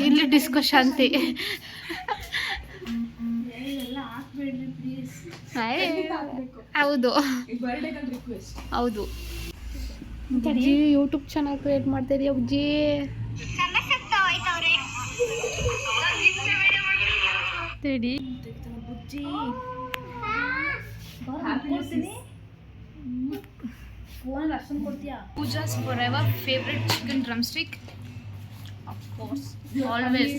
ಇಲ್ಲಿ ಡಿಸ್ಕೋ ಶಾಂತಿ. ಹೌದು ಹೌದು. ಅಜ್ಜಿ ಯೂಟ್ಯೂಬ್ ಚಾನಲ್ ಕ್ರಿಯೇಟ್ ಮಾಡ್ತಾ ಇದೀಯ ಅಜ್ಜಿ? ತಡಿ Pooja's forever favorite chicken drumstick, of course, always.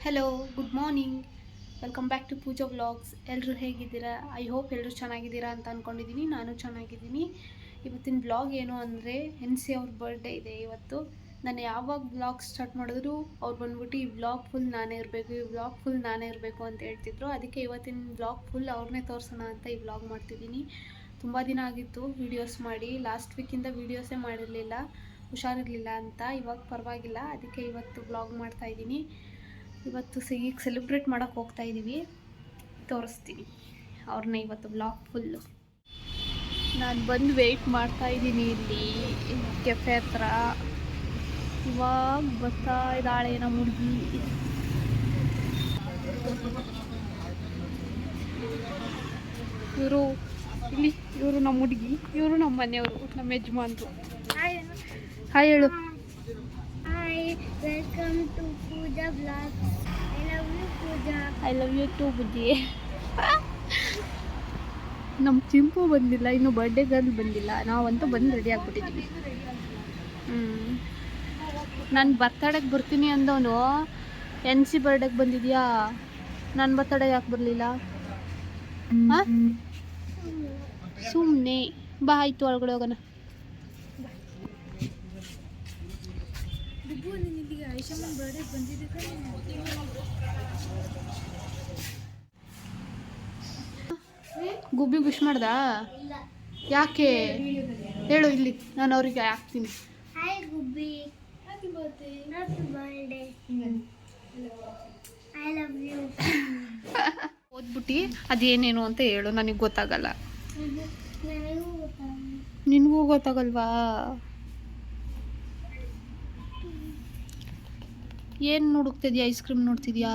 Hello, good morning. Welcome back to Pooja vlogs. ಎಲ್ಲರೂ ಹೇಗಿದ್ದೀರಾ? ಐ ಹೋಪ್ ಎಲ್ಲರೂ ಚೆನ್ನಾಗಿದ್ದೀರಾ ಅಂತ ಅಂದ್ಕೊಂಡಿದ್ದೀನಿ. ನಾನು ಚೆನ್ನಾಗಿದ್ದೀನಿ. ಇವತ್ತಿನ ವ್ಲಾಗ್ ಏನು ಅಂದರೆ NC ಅವ್ರ ಬರ್ಡೇ ಇದೆ ಇವತ್ತು. ನಾನು ಯಾವಾಗ ವ್ಲಾಗ್ ಸ್ಟಾರ್ಟ್ ಮಾಡಿದ್ರು ಅವ್ರು ಬಂದ್ಬಿಟ್ಟು ಈ ವ್ಲಾಗ್ ಫುಲ್ ನಾನೇ ಇರಬೇಕು, ಈ ವ್ಲಾಗ್ ಫುಲ್ ನಾನೇ ಇರಬೇಕು ಅಂತ ಹೇಳ್ತಿದ್ರು. ಅದಕ್ಕೆ ಇವತ್ತಿನ ವ್ಲಾಗ್ ಫುಲ್ ಅವ್ರನ್ನೇ ತೋರಿಸೋಣ ಅಂತ ಈ ವ್ಲಾಗ್ ಮಾಡ್ತಿದ್ದೀನಿ. ತುಂಬ ದಿನ ಆಗಿತ್ತು ವೀಡಿಯೋಸ್ ಮಾಡಿ. ಲಾಸ್ಟ್ ವೀಕಿಂದ ವೀಡಿಯೋಸೇ ಮಾಡಿರಲಿಲ್ಲ, ಹುಷಾರಿರಲಿಲ್ಲ ಅಂತ. ಇವಾಗ ಪರವಾಗಿಲ್ಲ, ಅದಕ್ಕೆ ಇವತ್ತು ವ್ಲಾಗ್ ಮಾಡ್ತಾಯಿದ್ದೀನಿ. ಇವತ್ತು ಈಗ ಸೆಲೆಬ್ರೇಟ್ ಮಾಡೋಕ್ಕೆ ಹೋಗ್ತಾ ಇದ್ದೀವಿ, ತೋರಿಸ್ತೀನಿ ಅವ್ರನ್ನ ಇವತ್ತು ವ್ಲಾಗ್ ಫುಲ್ಲು. ನಾನು ಬಂದು ವೆಯ್ಟ್ ಮಾಡ್ತಾಯಿದ್ದೀನಿ ಇಲ್ಲಿ ಕೆಫೆ ಹತ್ರ. ಇವಾಗ ಬರ್ತಾ ಇದ್ದಾಳೆ ನಮ್ಮ ಹುಡುಗಿ. ಇವರು ಇಲ್ಲಿ, ಇವರು ನಮ್ಮ ಹುಡುಗಿ, ಇವರು ನಮ್ಮ ಮನೆಯವರು, ನಮ್ಮ ಯಜಮಾನ್ರು. ಹಾಯ್ ಹೇಳು. Welcome to Pooja Vlogs. I love you, Pooja. I love you too, ಬುಜ್ಜಿ. ನಮ್ಮ ಚಿಂಪು ಬಂದಿಲ್ಲ, ಇನ್ನು ಬರ್ಡೇ ಗರ್ಲ್ ಬಂದಿಲ್ಲ. ನಾವಂತೂ ಬಂದು ರೆಡಿ ಆಗಿಬಿಟ್ಟಿದ್ದೀವಿ. ನಾನು ಬರ್ತಡೆಗೆ ಬರ್ತೀನಿ ಅಂದವನು NC ಬರ್ಡೇಗೆ ಬಂದಿದ್ಯಾ? ನನ್ನ ಬರ್ತಡೆ ಯಾಕೆ ಬರಲಿಲ್ಲ? ಹಾಂ, ಸುಮ್ಮನೆ ಬಾ. ಆಯಿತು, ಒಳಗಡೆ ಹೋಗೋಣ. ಗುಬ್ಬಿ ವಿಶ್ ಮಾಡ್ದಾ? ಯಾಕೆ ಹೇಳು, ಇಲ್ಲಿ ನಾನು ಅವ್ರಿಗೆ ಹಾಕ್ತೀನಿ. Hi Gubbi. Happy birthday. Happy birthday. I love you. ಓದ್ಬಿಟ್ಟು ಅದೇನೇನು ಅಂತ ಹೇಳು, ನನಗೆ ಗೊತ್ತಾಗಲ್ಲ. ನನಗೂ ಗೊತ್ತಾಗಲ್ಲ. ನಿನಗೂ ಗೊತ್ತಾಗಲ್ವಾ? ಏನು ನೋಡುತ್ತಿದ್ಯಾ? Ice cream ನೋಡ್ತಿದ್ಯಾ?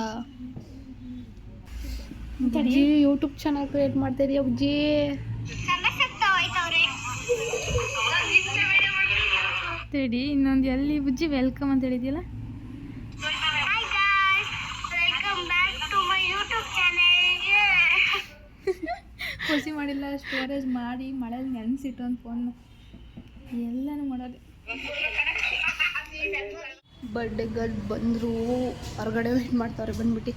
ಅಜ್ಜಿ ಯೂಟ್ಯೂಬ್ ಚಾನಲ್ ಕ್ರಿಯೇಟ್ ಮಾಡ್ತಾ ಇದೀಯ ಅಜ್ಜಿ? ತಡಿ, ಇನ್ನೊಂದು ಎಲ್ಲಿ ಬುಜ್ಜಿ ವೆಲ್ಕಮ್ ಅಂತ ಹೇಳಿದ್ಯಲ್ಲ. ಖುಷಿ ಮಾಡಿಲ್ಲ, ಸ್ಟೋರೇಜ್ ಮಾಡಿ ಮಳೆಯಲ್ಲಿ ನೆನೆಸಿಟ್ಟು ಒಂದು ಫೋನ್ ಎಲ್ಲನೂ ಮಾಡೋದು. ಬರ್ಡೇ ಗರ್ಲ್ ಬಂದರು, ಹೊರಗಡೆ ವೇಟ್ ಮಾಡ್ತಾವ್ರೆ ಬಂದ್ಬಿಟ್ಟು.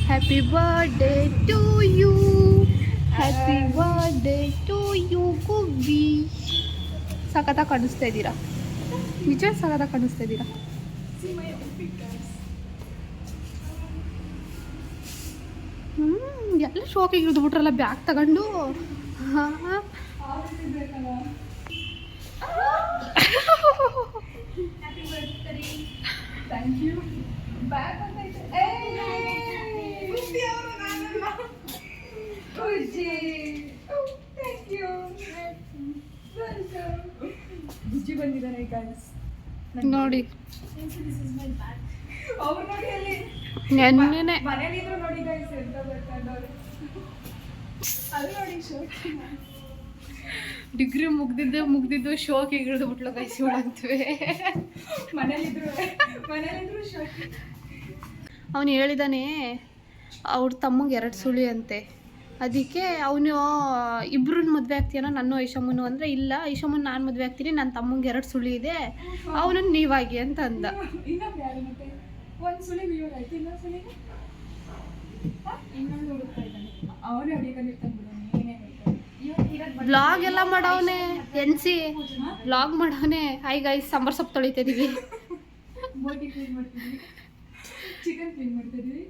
Happy birthday to you, happy birthday to you ಗುಬ್ಬಿ. ಸಖತ್ತಾಗಿ ಕಾಣಿಸ್ತಾ ಇದ್ದೀರಾ, ನಿಜ ಸಖತ್ತಾಗಿ ಕಾಣಿಸ್ತಾ ಇದ್ದೀರಾ. ಎಲ್ಲ ಶೋಕಿಗೆ ಇಳಿದು ಬಿಟ್ರಲ್ಲ ಬ್ಯಾಗ್ ತಗೊಂಡು. ಹಾಂ, ಥ್ಯಾಂಕ್ ಯು. ಬ್ಯಾಗ್ ಬುಜ್ಜಿ ಬಂದಿದ್ದಾನೆ ಗೈಸ್ ನೋಡಿ. ನೆನ್ನೆನೆ ಮನೇಲಿದ್ರು ನೋಡಿ ಗೈಸ್, ಎಂತ ಬರ್ಕೊಂಡವ್ರು ಅದು ನೋಡಿ. ಡಿಗ್ರಿ ಮುಗ್ದಿದ್ದು ಶೋಕಿಗೆ ಇಳಿದು ಬಿಟ್ಲು ಗೈಸ್ ಇವಳಂತವೆ. ಮನೇಲಿದ್ರು ಶೋಕಿ. ಅವನು ಹೇಳಿದಾನೆ ಅವ್ರ ತಮ್ಮಗೆ 2 ಸುಳಿ ಅಂತೆ. ಅದಕ್ಕೆ ಅವನು ಇಬ್ಬರನ್ನ ಮದುವೆ ಆಗ್ತೀಯನ, ನನ್ನ ಐಶಮ್ಮನು ಅಂದರೆ ಇಲ್ಲ, ಐಶಮ್ಮನ ನಾನು ಮದುವೆ ಆಗ್ತೀನಿ, ನನ್ನ ತಮ್ಮಂಗೆ 2 ಸುಳಿ ಇದೆ, ಅವನನ್ನು ನೀವಾಗಿ ಅಂತ ಅಂದ. ವ್ಲಾಗ್ ಎಲ್ಲ ಮಾಡವನೆ NC, ವ್ಲಾಗ್ ಮಾಡವನೆ. ಹಾಯ್ ಗೈಸ್, ಸಾಂಬಾರ್ ಸೊಪ್ಪು ತೊಳಿತಿದ್ದೀವಿ. ಚಿಕನ್ ಕ್ಲೀನ್ ಮಾಡ್ತಿದ್ದೀವಿ.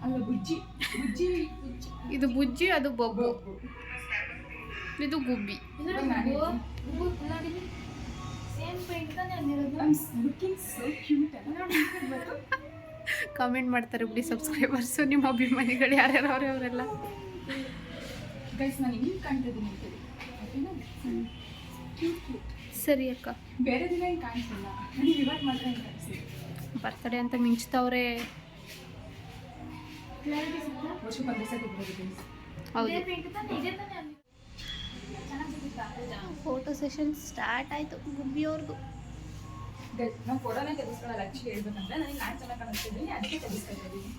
ಅಲ್ಲ ಬುಜ್ಜಿ, ಬುಜ್ಜಿ ಇದು ಬುಜ್ಜಿ, ಅದು ಬೊಬ್ಬು, ಇದು ಗುಬ್ಬಿ. ಕಾಮೆಂಟ್ ಮಾಡ್ತಾರೆ ಬಿಡಿ ಸಬ್ಸ್ಕ್ರೈಬರ್ಸು, ನಿಮ್ಮ ಅಭಿಮಾನಿಗಳು ಯಾರ್ಯಾರು ಅವರೆಲ್ಲ. ಸರಿ ಅಕ್ಕ, ಬೇರೆ ದಿನ ಹಿಂಗೆ ಕಾಣಿಸಿಲ್ಲ, ಇವತ್ತು ಮಾತ್ರ ಹಿಂಗೆ ಕಾಣಿಸಿಲ್ಲ. ಬರ್ತಡೇ ಅಂತ ಮಿಂಚ್ತವ್ರೆ. ಹೌದು, ಫೋಟೋ ಸೆಷನ್ ಸ್ಟಾರ್ಟ್ ಆಯಿತು ಗುಬ್ಬಿಯವ್ರದ್ದು. ನಾವು ಫೋಟೋನ ತೆಗೆಸ್ಕೊಳ್ಳಲ್ಲ, ಆ್ಯಕ್ಚುಲಿ ಹೇಳ್ಬೇಕಂದ್ರೆ ನನಗೆ ನಾನು ಚೆನ್ನಾಗಿ ಕಾಣಿಸ್ತಿದ್ದೀನಿ, ಅದಕ್ಕೆ ತೆಗೆಸ್ಕೊಳ್ತಾ ಇದ್ದೀನಿ.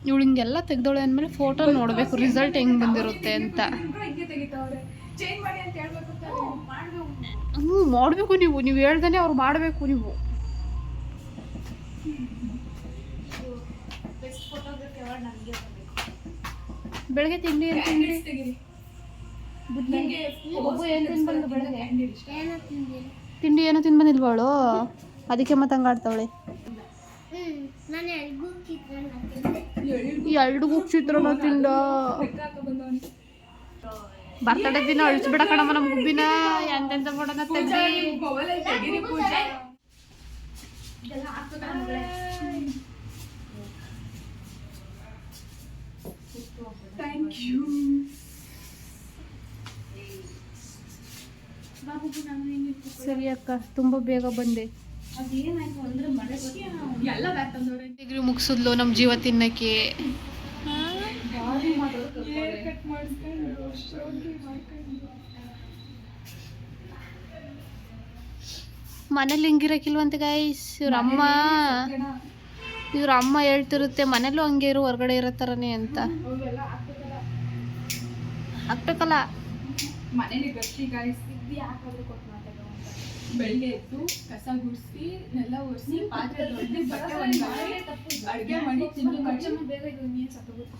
ಇವಳು ಹಿಂಗೆಲ್ಲ ತೆಗ್ದೋಳೆ ಅಂದಮೇಲೆ ಫೋಟೋ ನೋಡಬೇಕು ರಿಸಲ್ಟ್ ಹೆಂಗೆ ಬಂದಿರುತ್ತೆ ಅಂತ. ಹಿಂಗೆ ತೆಗಿತಾವ್ರೆ, ಚೇಂಜ್ ಮಾಡಿ ಅಂತ ಹೇಳ್ಬೇಕು ತಾನೆ. ಮಾಡಬೇಕು ನೀವು ಹೇಳ್ದಾನೆ ಅವ್ರು ಮಾಡಬೇಕು. ನೀವು ಬೆಸ್ಟ್ ಫೋಟೋಗ್ರಫಿ ಅವಾರ್ಡ್ ನನಗೆ ಬೆಳಗ್ಗೆ ತಿಂಡಿ ಏನು ತಿಂದ್ರಿ? ತೆಗಿರಿ. ಒಬ್ಬ ಏನು ತಿನ್ಬಂದು ಬೆಳಗ್ಗೆ? ತಿಂಡಿ ಏನೋ ತಿನ್ಬಂದಿಲ್ವಳು, ಅದಕ್ಕೆ ಮತ್ತೆ ಹಂಗಾಡ್ತಾವಳೆ. ಎಲ್ರಿಗೂ ಚಿತ್ರಾನ್ನ ತಿಂದ. ಬರ್ತಡೇ ದಿನ ಅಳಿಸ್ಬಿಡ ಕಣಮ್ಮ ನಮ್ಮ ಗುಬ್ಬಿನ. ಎಂತೆಂತ ಮಾಡೋಣ ತೆಗ್ದಿ. Thank you. ಸರಿ ಅಕ್ಕ, ತುಂಬ ಬೇಗ ಬಂದೆ. ಅದೇನಾಯ್ತು ಅಂದ್ರೆ ಮಳೆ ಎಲ್ಲ ಬ್ಯಾಗ್ ತಂದವ್ರೆ. ಡಿಗ್ರಿ ಮುಗಿಸಿದ್ಲು ನಮ್ಮ ಜೀವ ತಿನ್ನಕ್ಕೆ. ಕಟ್ ಮಾಡಿಸ್ಕೊಂಡು ಮನೇಲಿ ಹಿಂಗಿರಕ್ಕಿಲ್ವಂತೆ ಗೈಸ್. ಇವ್ರ ಅಮ್ಮ ಹೇಳ್ತಿರುತ್ತೆ ಮನೇಲೂ ಹಂಗೆ ಇರು, ಹೊರಗಡೆ ಇರೋ ಥರನೇ ಅಂತ. ಹಾಕ್ಬೇಕಲ್ಲ. ಮನೇಲಿ ಗಟ್ಟಿ ಗಾಯಿಸಿ ಯಾಕಾದ್ರೂ ಕೊಟ್ಟು ಮಾತಾಡೋ ಅಂತ. ಬೆಳಿಗ್ಗೆ ಎದ್ದು ಕಸ ಗುಡಿಸಿ ನೆಲ ಒರೆಸಿ ಪಾತ್ರೆ ತೊಳೆದು ಬಟ್ಟೆ ಅಡುಗೆ ಮಾಡಿ ತಿಂದು ಬೇಗ ನೀರು ಸತ್ತೋಗುತ್ತೆ.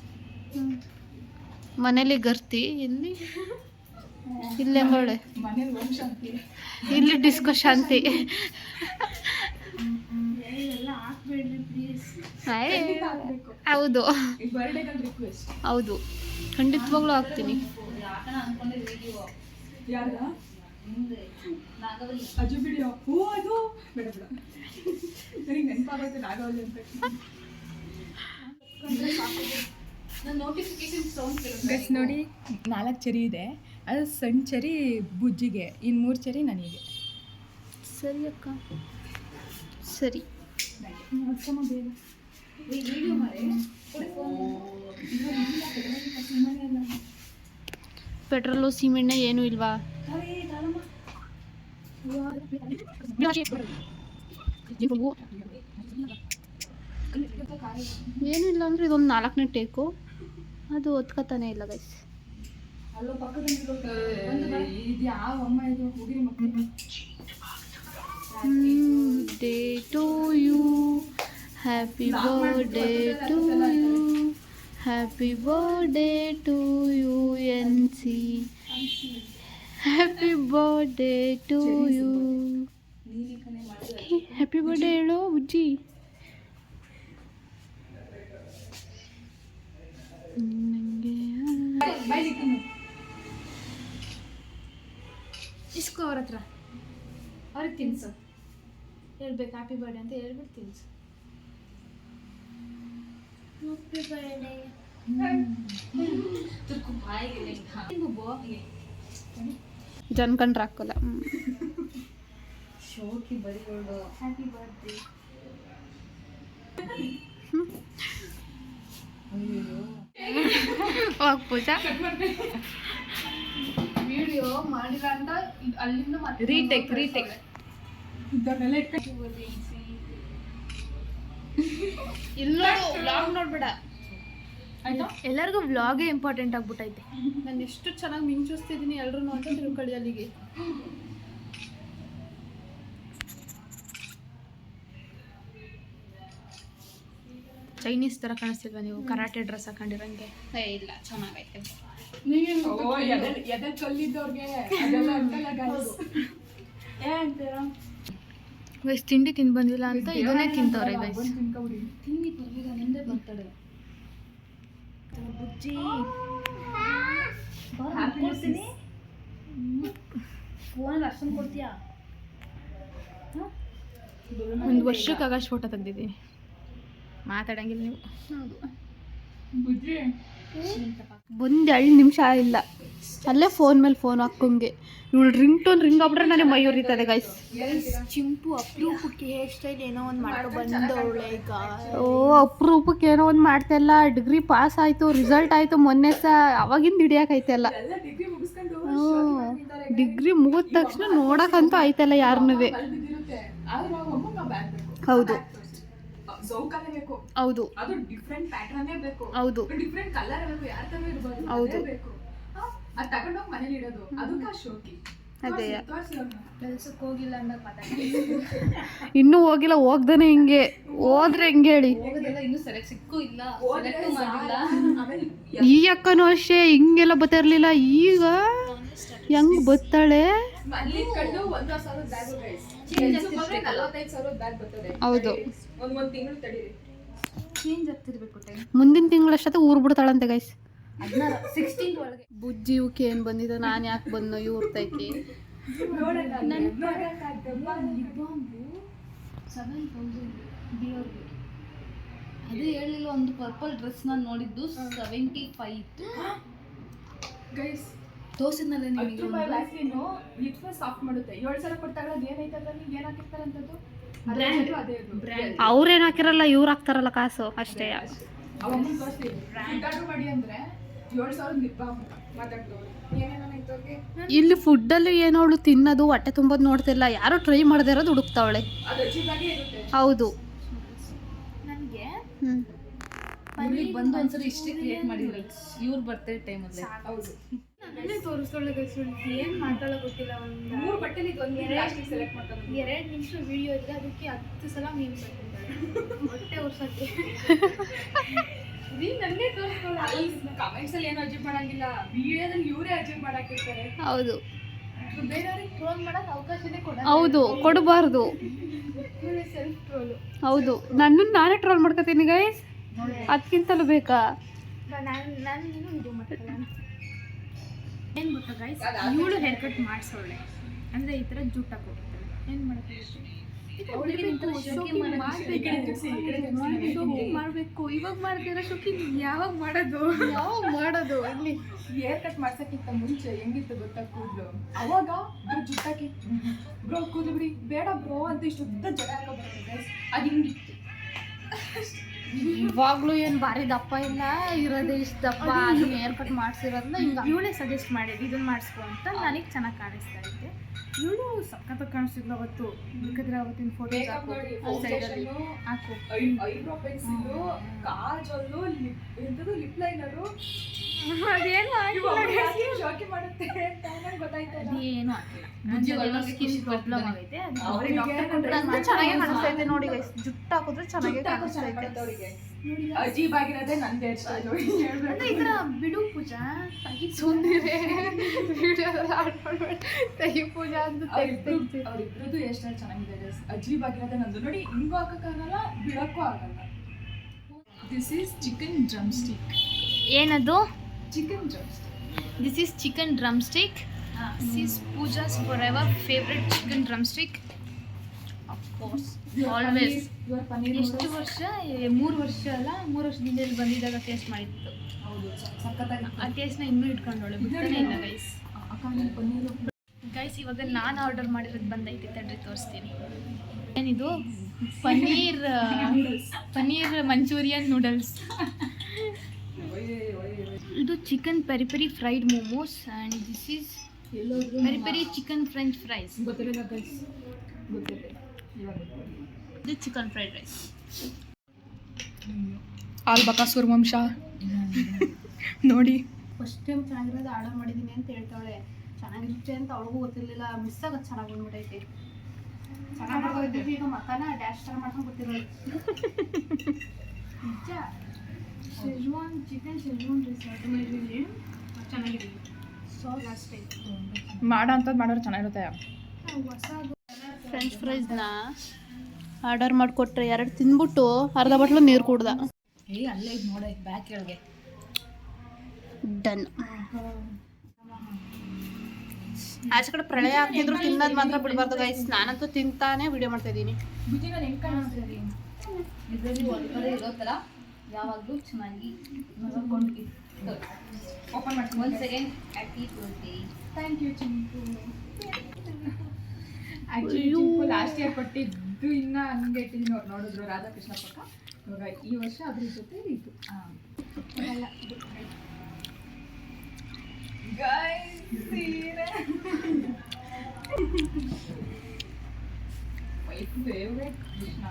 ಮನೇಲಿ ಗರ್ತಿ, ಇಲ್ಲಿ ಇಲ್ಲೇ ಹೊಳೆ, ಮನೇಲಿ ಓಂ ಶಾಂತಿ, ಇಲ್ಲಿ ಡಿಸ್ಕೋ ಶಾಂತಿ. ಎಲ್ಲ ಹಾಕ್ಬೇಡ್ರಿ ಪ್ಲೀಸ್. ಹೌದು ಬರ್ಡೇಗಲ್ಲಿ ರಿಕ್ವೆಸ್ಟ್. ಹೌದು, ಖಂಡಿತವಾಗ್ಲೂ ಹಾಕ್ತೀನಿ. ಯಾರ್ದ ಅಜು ವಿಡಿಯೋ? ಓ ಅದು ಬೇಡ ಬೇಡ, ನನಗೆ ನೆನಪಾಗುತ್ತೆ ನಾಗವಲ್ಲಿ ಅಂತ. ಗಸ್ ನೋಡಿ, 4 ಚರಿ ಇದೆ. ಅದು ಸಣ್ಣ ಚರಿ ಬುಜ್ಜಿಗೆ, ಇನ್ನು 3 ಚರಿ ನನಗೆ. ಸರಿ ಅಕ್ಕ, ಸರಿ. ಪೆಟ್ರೋಲು ಸಿಮೆಣ್ಣೆ ಏನೂ ಇಲ್ವಾ? ಏನೂ ಇಲ್ಲ ಅಂದರೆ ಇದೊಂದು 4ನೇ ಟೇಕು, ಅದು ಒತ್ಕೊತಾನೆ ಇಲ್ಲ guys. Day to you, happy birthday to you, happy birthday to you NC, happy birthday to you. Happy birthday ಹೇಳು ಬುಜ್ಜಿ. ಇಸ್ಕೋ ಅವ್ರ ಹತ್ರ, ಅವ್ರಿಗೆ ತಿನ್ಸು. ಹೇಳ್ಬೇಕು ಹ್ಯಾಪಿ ಬರ್ಡೇ ಅಂತ ಹೇಳ್ಬಿಟ್ಟು ತಿನ್ಸು. ಜನ್ಕಂಡ್ರೆ ಹಾಕೋಲ್ಲ. ಶೋಕಿ ಬರಿಗಳು ಹ್ಯಾಪಿ ಬರ್ಡೇ. ಹೋಗ್ ಪೂಜಾ. ವಿಡಿಯೋ ಮಾಡಿಲ್ಲ ಅಂತ ಅಲ್ಲಿಂದ ಮತ್ತೆ ರೀಟೇಕ್ ಇದನ್ನೆಲ್ಲ ಇಟ್ಕೊಂಡು ಇಲ್ಲ, ವ್ಲಾಗ್ ನೋಡ್ಬೇಡ ಆಯ್ತಾ. ಎಲ್ಲರಿಗೂ ವ್ಲಾಗೇ ಇಂಪಾರ್ಟೆಂಟ್ ಆಗ್ಬಿಟ್ಟೈತೆ. ನಾನು ಎಷ್ಟು ಚೆನ್ನಾಗಿ ಮಿಂಚಿಸ್ತಿದ್ದೀನಿ ಎಲ್ಲರೂ ಅಂತ ತಿಳ್ಕೊಳ್ಳಿ. ಅಲ್ಲಿಗೆ ಚೈನೀಸ್ ಥರ ಕಾಣಿಸ್ತಿಲ್ವಾ ನೀವು ಕರಾಟೆ ಡ್ರೆಸ್ ಹಾಕೊಂಡಿರಂಗೆ? ಇಲ್ಲ, ಚೆನ್ನಾಗೈತೆ. ಎದೆ ಕಲ್ಲಿದ್ದವ್ರಿಗೆ ಅದೆಲ್ಲ ಅಂತಲ್ಲ guys. ಏ ಅಂತೀರಾ? ಗೈಸ್ ತಿಂಡಿ ತಿಂದು ಬಂದಿಲ್ಲ ಅಂತ ಇದನ್ನೇ ತಿಂತವ್ರೆ ಗೈಸ್. ತಿನ್ನಿ ಪರವಾಗಿಲ್ಲ, ನಿಂದೆ ಬರ್ತಾಳೆ ಬುಜ್ಜಿ. ಕೊಡ್ತೀನಿ ಫೋನಲ್ಲಿ ಅಷ್ಟೊಂದು ಕೊಡ್ತೀಯಾ? ಒಂದು ವರ್ಷಕ್ಕೆ ಆಕಾಶ್ ಫೋಟೋ ತೆಗ್ದಿದ್ದೀನಿ. ಮಾತಾಡಂಗಿಲ್ಲ ನೀವು. ಒಂದು 2 ನಿಮಿಷ ಇಲ್ಲ ಅಲ್ಲೇ ಫೋನ್ ಮೇಲೆ ಫೋನ್ ಹಾಕೊಂಗೆ ಇವಳು ರಿಂಗ್ ಟೋನ್ ರಿಂಗ್ ಆಗ್ಬಿಟ್ರೆ ನನಗೆ ಮೈ ಉರಿತದೆ ಗೈಸ್. ಚಿಂಪು ಅಪರೂಪಕ್ಕೆ ಹೇರ್ ಸ್ಟೈಲ್ ಏನೋ ಒಂದು ಮಾಡ್ಕೊ ಬಂದವಳೆ ಈಗ. ಓ ಅಪರೂಪಕ್ಕೆ ಏನೋ ಒಂದು ಮಾಡ್ತಾ ಇಲ್ಲ. ಡಿಗ್ರಿ ಪಾಸ್ ಆಯಿತು, ರಿಸಲ್ಟ್ ಆಯಿತು ಮೊನ್ನೆ ಅವಾಗಿಂದ ಹಿಡಿಯೋಕೈತೆಲ್ಲ. ಡಿಗ್ರಿ ಮುಗಿದ ತಕ್ಷಣ ನೋಡೋಕ್ಕಂತೂ ಆಯ್ತಲ್ಲ ಯಾರನ್ನೂ. ಹೌದು ಹೌದು ಹೌದು ಹೌದು ಅದೇ ಕೆಲ್ಸಕ್ಕೆ ಹೋಗಿಲ್ಲ ಅನ್ನೋದು ಇನ್ನೂ ಹೋಗಿಲ್ಲ, ಹೋಗ್ದಾನೆ ಹಿಂಗೆ ಹೋದ್ರೆ ಹೆಂಗೆ ಹೇಳಿ. ಇನ್ನು ಸೆಲೆಕ್ಟ್ ಸಿಕ್ಕೂ ಇಲ್ಲ, ಸೆಲೆಕ್ಟ್ ಮಾಡಿಲ್ಲ. ಈ ಅಕ್ಕನೂ ಅಷ್ಟೇ ಹಿಂಗೆಲ್ಲ ಬರ್ತಾ ಇರ್ಲಿಲ್ಲ, ಈಗ ಹೆಂಗ್ ಬರ್ತಾಳೆ. ಹೌದು ಮುಂದಿನ ತಿಂಗಳಷ್ಟೊತ್ತು ಊರ್ ಬಿಡ್ತಾಳಂತೆ ಗೈಸ್. 16 ಒಳಗೆ ಬುಜ್ಜಿ ಇವಕ್ಕೆ ಏನು ಬಂದಿದೆ, ನಾನು ಯಾಕೆ ಬಂದು ಇವ್ರ ತೈಕಿ. 7,000 ಬಿಯರ್ಗೆ. ಅದೇ ಹೇಳಿಲ್ಲ, ಒಂದು ಪರ್ಪಲ್ ಡ್ರೆಸ್ ನಾನು ನೋಡಿದ್ದು 75 ಇತ್ತು ಗೈಸ್. ತೋರಿಸಿದ್ನಲ್ಲ ನಿಮಗೆ. ಲಿಪ್ಸ್ ಸಾಫ್ಟ್ ಮಾಡುತ್ತೆ. 7,000 ಕೊಡ್ತಾಳೆ. ಅದು ಏನೈತೆ ಅದ್ರಲ್ಲಿ, ಏನು ಹಾಕಿರ್ತಾರೆ ಅಂತದ್ದು ಬ್ರ್ಯಾಂಡ್. ಅವ್ರೇನು ಹಾಕಿರಲ್ಲ, ಇವ್ರು ಹಾಕ್ತಾರಲ್ಲ ಕಾಸು ಅಷ್ಟೇ. ಮಾಡಿ ಅಂದ್ರೆ 7,000 ಲಿಪ್ ಮಾತಾಡ್ತವ್ರು. ಇಲ್ಲಿ ಫುಡ್ಡಲ್ಲಿ ಏನೋಳು ತಿನ್ನೋದು ಹೊಟ್ಟೆ ತುಂಬೋದು ನೋಡ್ತಿಲ್ಲ, ಯಾರು ಟ್ರೈ ಮಾಡದೇ ಇರೋದು ಹುಡುಕ್ತಾವಳೆ. ಹೌದು ನನಗೆ ಇಲ್ಲಿಗೆ ಬಂದು ಒಂದ್ಸರಿ ಇಷ್ಟೇ ಕ್ರಿಯೇಟ್ ಮಾಡಿದ್ರು ಇವ್ರ ಬರ್ತ್ಡೇ ಟೈಮಲ್ಲಿ. ಹೌದು ನನ್ನೇ ತೋರಿಸ್ಕೊಳ್ಳೆ ಏನು ಮಾಡ್ತಾಳೆ ಗೊತ್ತಿಲ್ಲ. ಒಂದು 3 ಬಟ್ಟೆಲಿ ಒಂದು 2 ನಿಮಿಷ ವಿಡಿಯೋ ಇದ್ರೆ ಅದಕ್ಕೆ 10 ಸಲ ಮೀಮ್ಸ್ ಹಾಕ್ತಾಳೆ ಹೊಟ್ಟೆ ಉರ್ಸಕ್ಕೆ. ನನ್ನೇ ತೋರಿಸ್ಕೊಳ್ಳೆ. ಕಮೆಂಟ್ಸ್ ಅಲ್ಲಿ ಏನು ಅಜೀಬ್ ಮಾಡಂಗಿಲ್ಲ, ವಿಡಿಯೋದಲ್ಲಿ ಇವರೇ ಅಜೀಬ್ ಮಾಡಾಕಿರ್ತಾರೆ. ಹೌದು ಬೇರೆಯವ್ರಿಗೆ ಟ್ರೋಲ್ ಮಾಡಕ್ಕೆ ಅವಕಾಶನೇ ಕೊಡ. ಹೌದು ಕೊಡಬಾರ್ದು. Self troll. ಹೌದು ನನ್ನನ್ನು ನಾನೇ ಟ್ರೋಲ್ ಮಾಡ್ಕೊತೀನಿ ಗೈಸ್, ಅದಕ್ಕಿಂತಲೂ ಬೇಕಾ. ನಾನು ಇನ್ನೂ ವಿಡಿಯೋ ಮಾಡ್ತಾಳೆ. ಏನು ಗೊತ್ತಾ ಗೈಸ್, ಇವಳು ಹೇರ್ ಕಟ್ ಮಾಡಿಸೋಳೆ ಅಂದರೆ ಈ ಥರ ಜುಟ್ಟಾಗಿ ಹೋಗ್ತಾಳೆ. ಏನು ಮಾಡೋಕ್ಕಾಗುತ್ತೆ, ಮಾಡಬೇಕು. ಇವಾಗ ಮಾಡ್ತೀರಾ ಶೋಕಿ, ಯಾವಾಗ ಮಾಡೋದು ಇಲ್ಲಿ ಹೇರ್ ಕಟ್ ಮಾಡ್ಸಕ್ಕಿಂತ ಮುಂಚೆ ಹೆಂಗಿತ್ತು ಗೊತ್ತಾ ಕೂದಲು? ಅವಾಗ ಜುಟ್ಟಾಕಿ ಬ್ರೋ ಕೂದಲು ಬಿಡಿ ಬೇಡ ಬ್ರೋ ಅಂತ ಇಷ್ಟು ಉದ್ದ ಜಡ ಹಾಕೋಬಾರ್ದು ಗೈಸ್, ಅದು ಹಿಂಗಿತ್ತು. ಇವಾಗ್ಲೂ ಏನು ಭಾರಿ ದಪ್ಪ ಇಲ್ಲ, ಇರೋದೇ ಇಷ್ಟು ದಪ್ಪ. ಅದನ್ನ ಹೇರ್ ಕಟ್ ಮಾಡಿಸಿರೋದನ್ನ ಹಿಂಗೆ ಇವಳೇ ಸಜೆಸ್ಟ್ ಮಾಡಿದ್ದು ಇದನ್ನ ಮಾಡಿಸ್ಕೊ ಅಂತ. ನನಗೆ ಚೆನ್ನಾಗಿ ಕಾಣಿಸ್ತಾ ಇದ್ದೆ. ಇವಳು ಸಖತ್ತಾಗಿ ಕಾಣಿಸ್ತಿದ್ಲು ಅವತ್ತು. ಬೇಕಾದ್ರೆ ಅವತ್ತಿನ ಫೋಟೋಸ್ ಹಾಕು, ಸೈಡಲ್ಲಿ ಹಾಕು. ಐಬ್ರೋ ಪೆನ್ಸಿಲು, ಕಾಜಲ್ಲು, ಲಿಪ್ ಲೈನರು, ಅದೇನು ಶಾಕಿ ಮಾಡುತ್ತೆ ಗೊತ್ತಾಯ್ತು. ಏನು ಹಾಕಿಲ್ಲ, ಸ್ಕಿನ್ ಪ್ರಾಬ್ಲಮ್ ಆಗೈತೆ. ಚೆನ್ನಾಗೇ ಕಾಣಿಸ್ತೈತೆ ನೋಡಿ ಗೈಸ್, ಜುಟ್ಟು ಹಾಕಿದ್ರೆ ಚೆನ್ನಾಗೇ ಕಾಣಿಸ್ತೈತೆ. ಅಜೀಬ್ ಆಗಿರೋದೇ ನಂದು ಹೇರ್ ಸ್ಟೈಲ್. ಅಂದ್ರೆ ಈ ಥರ ಬಿಡು ಪೂಜಾ ಸುಂದಿರೆ ಕೈ ಪೂಜಾ ಅಂತ ಅವ್ರಿಬ್ರದ್ದು ಹೇರ್ ಸ್ಟೈಲ್ ಚೆನ್ನಾಗಿದೆ. ಅಜೀಬ್ ಆಗಿರೋದೇ ನಂದು. ನೋಡಿ ಹಿಂಗೂ ಹಾಕೋಕ್ಕಾಗಲ್ಲ, ಬಿಡೋಕ್ಕೂ ಆಗಲ್ಲ. This is chicken drumstick. ಏನದು? Chicken drumstick. This is chicken drumstick. This is Pooja's forever favorite chicken drumstick. Of course, always. ಎಷ್ಟು ವರ್ಷ? 3 ವರ್ಷ ಅಲ್ಲ, 3 ವರ್ಷದಿಂದ ಇಲ್ಲಿ ಬಂದಿದ್ದಾಗ ಟೇಸ್ಟ್ ಮಾಡಿತ್ತು. ಹೌದು, ಸಖತ್ತಾಗಿ ಆ ಟೇಸ್ಟ್ನ ಇನ್ನೂ ಇಟ್ಕೊಂಡವಳೆ, ಬಿಡ್ತಾನೆ ಇಲ್ಲ ಗೈಸ್. ಗೈಸ್ ಇವಾಗ ನಾನು ಆರ್ಡರ್ ಮಾಡಿರೋದು ಬಂದೈತೆ, ತಡ್ರಿ ತೋರಿಸ್ತೀನಿ. ಏನಿದು? Paneer Manchurian noodles. ಇದು chicken peri peri fried momos and this is peri peri chicken French fries. ಗೊತ್ತಿರಲಿಲ್ಲ ಗೈಸ್, ಇದು ಚಿಕನ್ ಫ್ರೈಡ್ ರೈಸ್. ಆಲ್ಬಕಾಸೂರ್ ವಂಶ ನೋಡಿ. ಫಸ್ಟ್ ಟೈಮ್ ಚೆನ್ನಾಗಿರೋದು ಆರ್ಡರ್ ಮಾಡಿದ್ದೀನಿ ಅಂತ ಹೇಳ್ತಾಳೆ. ಚೆನ್ನಾಗಿರುತ್ತೆ ಅಂತ ಅವಳಿಗೂ ಗೊತ್ತಿರಲಿಲ್ಲ. ಮಿಸ್ ಆಗೋದು ಚೆನ್ನಾಗಿ ಬಂದ್ಬಿಟ್ಟೈತೆ. ಚೆನ್ನಾಗಿ ಮಾಡ್ಕೊತಿದ್ವಿ. ಈಗ ಮಕ್ಕನ ಡ್ಯಾಶ್ ಥರ ಮಾಡ್ಕೊಂಡು ಗೊತ್ತಿರೋದು ನಿಜ. Schezwan chicken schezwan rice order ಮಾಡಿದ್ದೀನಿ, ಚೆನ್ನಾಗಿದೆ. ಸಾಸ್ ಅಷ್ಟೇ ಮಾಡೋ ಅಂಥದ್ದು ಮಾಡೋರು ಚೆನ್ನಾಗಿರುತ್ತೆ. ಹೊಸ ಫ್ರೆಂಚ್ ಫ್ರೈಸ್ನ ಆರ್ಡರ್ ಮಾಡಿಕೊಟ್ರೆ 2 ತಿಂದ್ಬಿಟ್ಟು ಅರ್ಧ ಬಾಟ್ಲು ನೀರು ಕುಡ್ದ. ಅಲ್ಲೇ ಇದು ನೋಡ ಬ್ಯಾಕ್ ಕೆಳಗೆ ಡನ್. ಆಚೆ ಕಡೆ ಪ್ರಳಯ ಆಗ್ತಿದ್ರು ತಿನ್ನೋದು ಮಾತ್ರ ಬಿಡಬಾರ್ದು ಗೈಸ್. ನಾನಂತೂ ತಿಂತಾನೆ ವಿಡಿಯೋ ಮಾಡ್ತಾ ಇದ್ದೀನಿ. ಬುಜ್ಜಿ ನಾನು ಹೆಂಗೆ ಕಾಣಿಸ್ತೀನಿ ಇದರಲ್ಲಿ ಒಳಗಡೆ ಇರೋ ಥರ ಯಾವಾಗಲೂ ಚೆನ್ನಾಗಿ ನೋಡ್ಕೊಂಡು ಓಪನ್ ಮಾಡ್ತೀನಿ. 1 second. Happy birthday. Thank you Chimpu. Actually Chimpu last year ಕೊಟ್ಟಿದ್ದು ಇನ್ನೂ ಹಂಗೆ ಇಟ್ಟಿದ್ದೀನಿ. ಅವ್ರು ನೋಡಿದ್ರು ರಾಧಾಕೃಷ್ಣ ಪಕ್ಕ. ಇವಾಗ ಈ ವರ್ಷ ಅದ್ರ ಜೊತೆ ಇದು ಫೇವ್ರೇಟ್ ಕೃಷ್ಣ.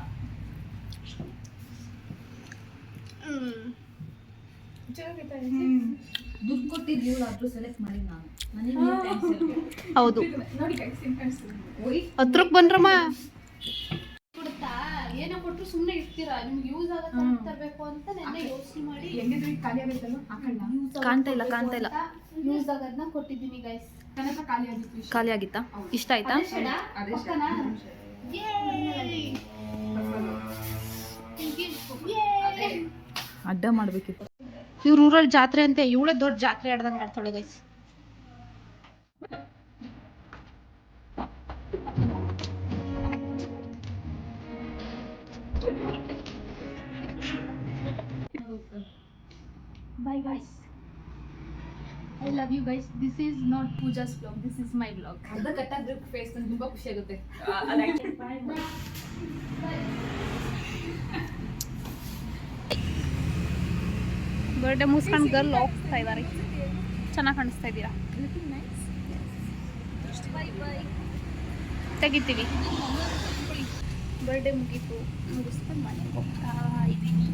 ದುಡ್ಡು ಕೊಟ್ಟಿದ್ದು ಆದ್ರೂ ಸೆಲೆಕ್ಟ್ ಮಾಡಿ ನಾನು ಹೌದು. ನೋಡಿ ಗೈಸ್ ಹೆಂಗೆ ಕಾಣಿಸ್ತೀನಿ. ಹತ್ರಕ್ಕೆ ಬನ್ರಮ್ಮ. ಕೊಡ್ತಾ ಏನೋ ಕೊಟ್ಟರು ಸುಮ್ಮನೆ ಇರ್ತೀರಾ? ನಿಮ್ಗೆ ಯೂಸ್ ಆಗುತ್ತೆ ಅಂತ ತರಬೇಕು ಅಂತ ನೆನ್ನೆ ಯೋಚನೆ ಮಾಡಿ ಹೆಂಗಿದ್ರು ಖಾಲಿ ಆಗುತ್ತಲ್ಲ ಹಾಕಲ್ಲ. ಕಾಣ್ತಾ ಇಲ್ಲ ಯೂಸ್ ಆಗೋದನ್ನ ಕೊಟ್ಟಿದ್ದೀನಿ ಗೈಸ್. ಕನಕ ಖಾಲಿ ಆಗಿತ್ತು. ಖಾಲಿ ಆಗಿತ್ತಾ? ಇಷ್ಟ ಆಯ್ತಾ? ಅಡ್ಡ ಮಾಡ್ಬೇಕಿತ್ತು. ಇವ್ರ ಊರಲ್ಲಿ ಜಾತ್ರೆ ಅಂತೆ. ಇವಳೇ ದೊಡ್ಡ ಜಾತ್ರೆ ಆಡ್ದಂಗೆ ಆಡ್ತಾಳೆ guys. Bye guys. I love you guys. This is not Pooja's vlog. This is my vlog. ಅರ್ಧ ಕಟ್ಟಾದ್ರೆ ಫೇಸ್ ತುಂಬಾ ಖುಷಿ ಆಗುತ್ತೆ. Bye bye. ಬರ್ಡೇ ಮುಸ್ಕೊಂಡು ಗರ್ಲ್ ಹೋಗ್ತಾ ಇದ್ದಾರೆ. ಚೆನ್ನಾಗಿ ಕಾಣಿಸ್ತಾ ಇದ್ದೀರಾ. ತೆಗಿತೀವಿ. ಬರ್ಡೇ ಮುಗೀತು. ಮುಗಿಸ್ಕೊಂಡು ಮನೆಗೆ ಹೋಗ್ತಾ ಇದ್ದೀನಿ.